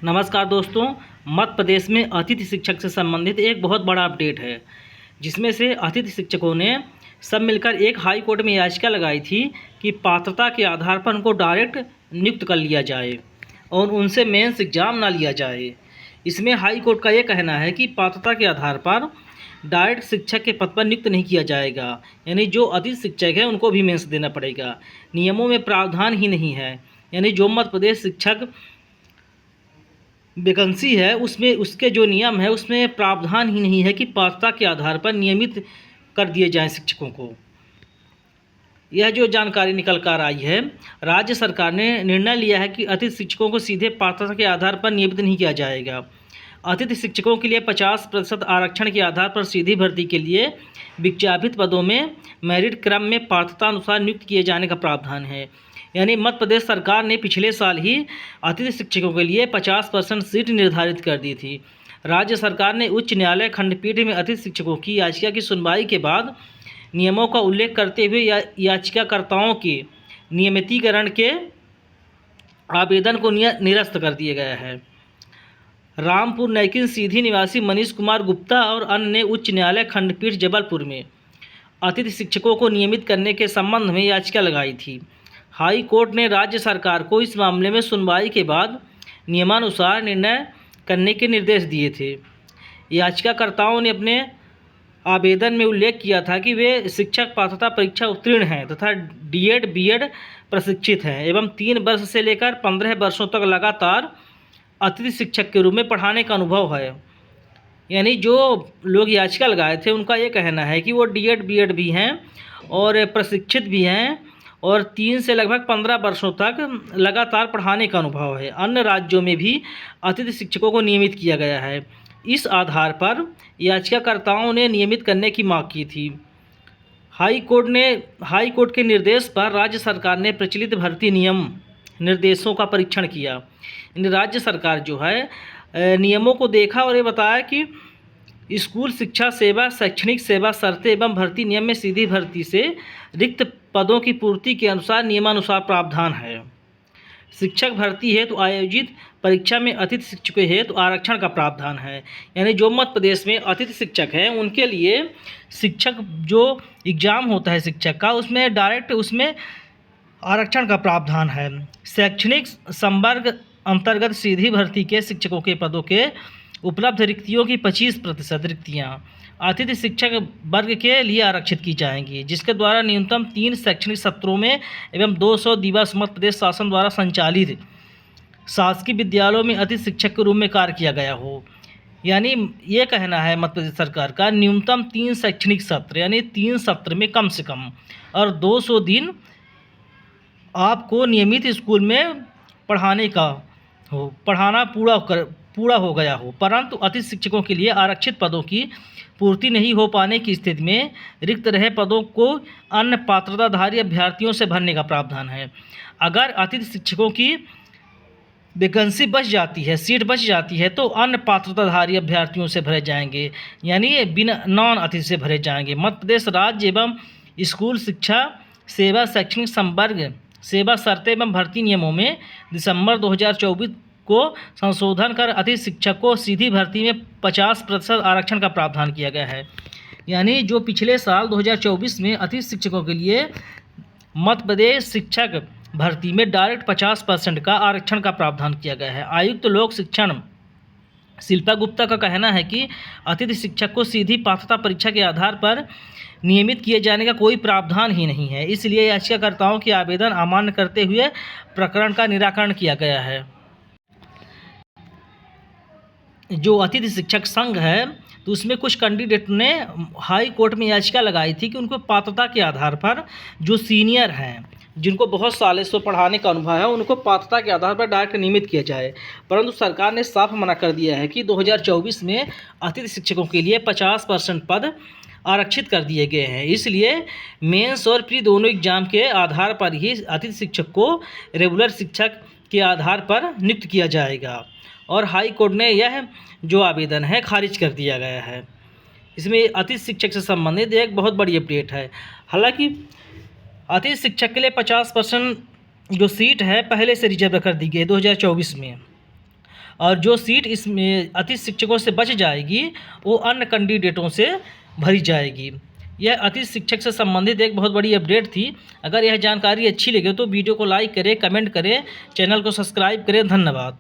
नमस्कार दोस्तों। मध्य प्रदेश में अतिथि शिक्षक से संबंधित एक बहुत बड़ा अपडेट है, जिसमें से अतिथि शिक्षकों ने सब मिलकर एक हाई कोर्ट में याचिका लगाई थी कि पात्रता के आधार पर उनको डायरेक्ट नियुक्त कर लिया जाए और उनसे मेंस एग्ज़ाम ना लिया जाए। इसमें हाई कोर्ट का ये कहना है कि पात्रता के आधार पर डायरेक्ट शिक्षक के पद पर नियुक्त नहीं किया जाएगा, यानी जो अतिथि शिक्षक है उनको भी मेंस देना पड़ेगा। नियमों में प्रावधान ही नहीं है, यानी जो मध्य प्रदेश शिक्षक वैकेंसी है उसमें उसके जो नियम है उसमें प्रावधान ही नहीं है कि पात्रता के आधार पर नियमित कर दिए जाएं शिक्षकों को। यह जो जानकारी निकल कर आई है, राज्य सरकार ने निर्णय लिया है कि अतिथि शिक्षकों को सीधे पात्रता के आधार पर नियमित नहीं किया जाएगा। अतिथि शिक्षकों के लिए 50% आरक्षण के आधार पर सीधी भर्ती के लिए विज्ञापित पदों में मेरिट क्रम में पात्रता अनुसार नियुक्त किए जाने का प्रावधान है। यानी मध्य प्रदेश सरकार ने पिछले साल ही अतिथि शिक्षकों के लिए 50% सीट निर्धारित कर दी थी। राज्य सरकार ने उच्च न्यायालय खंडपीठ में अतिथि शिक्षकों की याचिका की सुनवाई के बाद नियमों का उल्लेख करते हुए याचिकाकर्ताओं के नियमितीकरण के आवेदन को निरस्त कर दिया गया है। रामपुर नैकिन सीधी निवासी मनीष कुमार गुप्ता और अन्य ने उच्च न्यायालय खंडपीठ जबलपुर में अतिथि शिक्षकों को नियमित करने के संबंध में याचिका लगाई थी। हाई कोर्ट ने राज्य सरकार को इस मामले में सुनवाई के बाद नियमानुसार निर्णय करने के निर्देश दिए थे। याचिकाकर्ताओं ने अपने आवेदन में उल्लेख किया था कि वे शिक्षक पात्रता परीक्षा उत्तीर्ण हैं तथा डीएड बीएड प्रशिक्षित हैं एवं 3 वर्ष से लेकर 15 वर्षों तक लगातार अतिथि शिक्षक के रूप में पढ़ाने का अनुभव है। यानी जो लोग याचिका लगाए थे उनका ये कहना है कि वो डीएड बीएड भी हैं और प्रशिक्षित भी हैं और 3 से लगभग 15 वर्षों तक लगातार पढ़ाने का अनुभव है। अन्य राज्यों में भी अतिथि शिक्षकों को नियमित किया गया है। इस आधार पर याचिकाकर्ताओं ने नियमित करने की मांग की थी। हाई कोर्ट के निर्देश पर राज्य सरकार ने प्रचलित भर्ती नियम निर्देशों का परीक्षण किया। राज्य सरकार जो है नियमों को देखा और ये बताया कि स्कूल शिक्षा सेवा शैक्षणिक सेवा शर्तें एवं भर्ती नियम में सीधी भर्ती से रिक्त पदों की पूर्ति के अनुसार नियमानुसार प्रावधान है। शिक्षक भर्ती हेतु आयोजित परीक्षा में अतिथि शिक्षकों हेतु आरक्षण का प्रावधान है। यानी जो मध्य प्रदेश में अतिथि शिक्षक हैं उनके लिए शिक्षक जो एग्ज़ाम होता है शिक्षक का उसमें डायरेक्ट उसमें आरक्षण का प्रावधान है। शैक्षणिक संवर्ग अंतर्गत सीधी भर्ती के शिक्षकों के पदों के उपलब्ध रिक्तियों की 25% रिक्तियाँ अतिथि शिक्षक वर्ग के लिए आरक्षित की जाएंगी, जिसके द्वारा न्यूनतम 3 शैक्षणिक सत्रों में एवं 200 दिवस मध्य प्रदेश शासन द्वारा संचालित शासकीय विद्यालयों में अतिथि शिक्षक के रूप में कार्य किया गया हो। यानी ये कहना है मध्य प्रदेश सरकार का न्यूनतम 3 शैक्षणिक सत्र यानी 3 सत्र में कम से कम और 200 दिन आपको नियमित स्कूल में पढ़ाने का हो, पढ़ाना पूरा हो गया हो। परंतु अतिथि शिक्षकों के लिए आरक्षित पदों की पूर्ति नहीं हो पाने की स्थिति में रिक्त रहे पदों को अन्य पात्रताधारी अभ्यर्थियों से भरने का प्रावधान है। अगर अतिथि शिक्षकों की वैकेंसी बच जाती है, सीट बच जाती है, तो अन्य पात्रताधारी अभ्यर्थियों से भरे जाएंगे, यानी बिना नॉन अतिथि से भरे जाएंगे। मध्य प्रदेश राज्य एवं स्कूल शिक्षा सेवा शैक्षणिक संवर्ग सेवा शर्तें एवं भर्ती नियमों में दिसंबर 2024 को संशोधन कर अतिथि शिक्षक को सीधी भर्ती में 50% आरक्षण का प्रावधान किया गया है। यानी जो पिछले साल 2024 में अतिथि शिक्षकों के लिए मध्य प्रदेश शिक्षक भर्ती में डायरेक्ट 50% का आरक्षण का प्रावधान किया गया है। आयुक्त लोक शिक्षण शिल्पा गुप्ता का कहना है कि अतिथि शिक्षक को सीधी पात्रता परीक्षा के आधार पर नियमित किए जाने का कोई प्रावधान ही नहीं है, इसलिए याचिकाकर्ताओं के आवेदन अमान्य करते हुए प्रकरण का निराकरण किया गया है। जो अतिथि शिक्षक संघ है तो उसमें कुछ कैंडिडेट ने हाई कोर्ट में याचिका लगाई थी कि उनको पात्रता के आधार पर जो सीनियर हैं जिनको बहुत सालों से पढ़ाने का अनुभव है उनको पात्रता के आधार पर डायरेक्ट नियमित किया जाए, परंतु सरकार ने साफ मना कर दिया है कि 2024 में अतिथि शिक्षकों के लिए 50% पद आरक्षित कर दिए गए हैं। इसलिए मेंस और प्री दोनों एग्जाम के आधार पर ही अतिथि शिक्षक को रेगुलर शिक्षक के आधार पर नियुक्त किया जाएगा और हाई कोर्ट ने यह जो आवेदन है खारिज कर दिया गया है। इसमें अतिथि शिक्षक से संबंधित एक बहुत बड़ी अपडेट है। हालांकि अतिथि शिक्षक के लिए 50% जो सीट है पहले से रिजर्व कर दी गई 2024 में, और जो सीट इसमें अतिथि शिक्षकों से बच जाएगी वो अन्य कैंडिडेटों से भरी जाएगी। यह अतिथि शिक्षक से संबंधित एक बहुत बड़ी अपडेट थी। अगर यह जानकारी अच्छी लगे तो वीडियो को लाइक करें, कमेंट करें, चैनल को सब्सक्राइब करें। धन्यवाद।